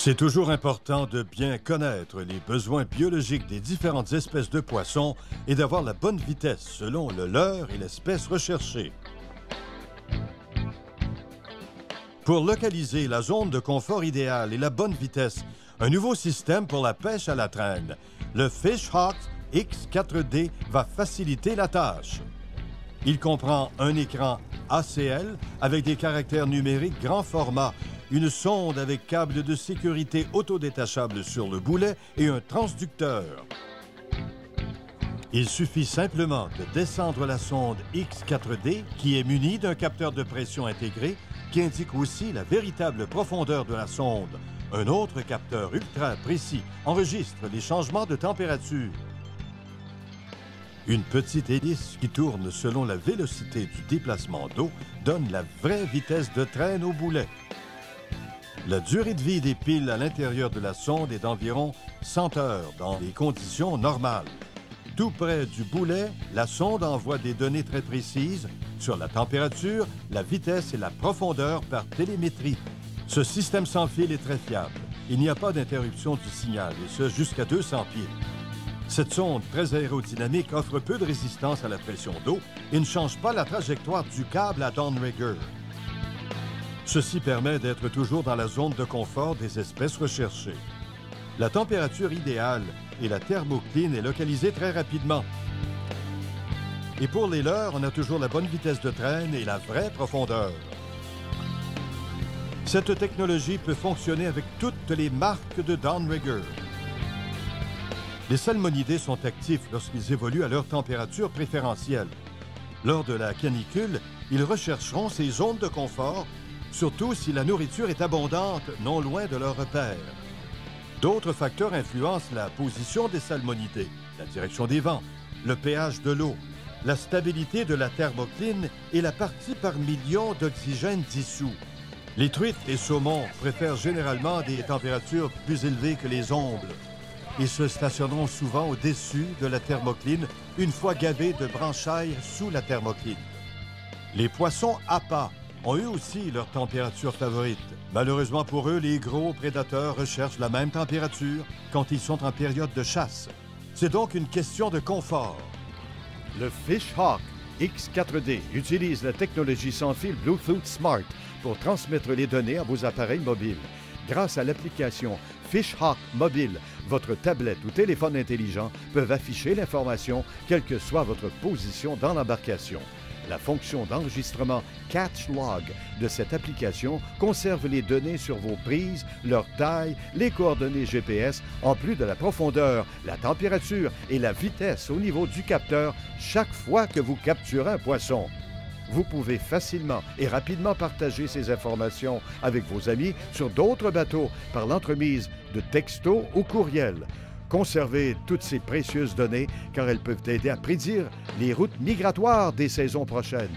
C'est toujours important de bien connaître les besoins biologiques des différentes espèces de poissons et d'avoir la bonne vitesse selon le leurre et l'espèce recherchée. Pour localiser la zone de confort idéale et la bonne vitesse, un nouveau système pour la pêche à la traîne, le Fishhawk X4D va faciliter la tâche. Il comprend un écran ACL avec des caractères numériques grand format, une sonde avec câble de sécurité autodétachable sur le boulet et un transducteur. Il suffit simplement de descendre la sonde X4D qui est munie d'un capteur de pression intégré qui indique aussi la véritable profondeur de la sonde. Un autre capteur ultra précis enregistre les changements de température. Une petite hélice qui tourne selon la vélocité du déplacement d'eau donne la vraie vitesse de traîne au boulet. La durée de vie des piles à l'intérieur de la sonde est d'environ 100 heures dans les conditions normales. Tout près du boulet, la sonde envoie des données très précises sur la température, la vitesse et la profondeur par télémétrie. Ce système sans fil est très fiable. Il n'y a pas d'interruption du signal, et ce jusqu'à 200 pieds. Cette sonde très aérodynamique offre peu de résistance à la pression d'eau et ne change pas la trajectoire du câble à downrigger. Ceci permet d'être toujours dans la zone de confort des espèces recherchées. La température idéale et la thermocline est localisée très rapidement. Et pour les leurres, on a toujours la bonne vitesse de traîne et la vraie profondeur. Cette technologie peut fonctionner avec toutes les marques de downrigger. Les salmonidés sont actifs lorsqu'ils évoluent à leur température préférentielle. Lors de la canicule, ils rechercheront ces zones de confort, surtout si la nourriture est abondante non loin de leur repère. D'autres facteurs influencent la position des salmonidés, la direction des vents, le pH de l'eau, la stabilité de la thermocline et la partie par million d'oxygène dissous. Les truites et saumons préfèrent généralement des températures plus élevées que les ombles. Ils se stationneront souvent au-dessus de la thermocline une fois gavés de branchailles sous la thermocline. Les poissons appâts ont eux aussi leur température favorite. Malheureusement pour eux, les gros prédateurs recherchent la même température quand ils sont en période de chasse. C'est donc une question de confort. Le Fishhawk X4D utilise la technologie sans fil Bluetooth Smart pour transmettre les données à vos appareils mobiles. Grâce à l'application Fishhawk Mobile, votre tablette ou téléphone intelligent peuvent afficher l'information quelle que soit votre position dans l'embarcation. La fonction d'enregistrement Catch Log de cette application conserve les données sur vos prises, leur taille, les coordonnées GPS, en plus de la profondeur, la température et la vitesse au niveau du capteur chaque fois que vous capturez un poisson. Vous pouvez facilement et rapidement partager ces informations avec vos amis sur d'autres bateaux par l'entremise de textos ou courriels. Conservez toutes ces précieuses données car elles peuvent aider à prédire les routes migratoires des saisons prochaines.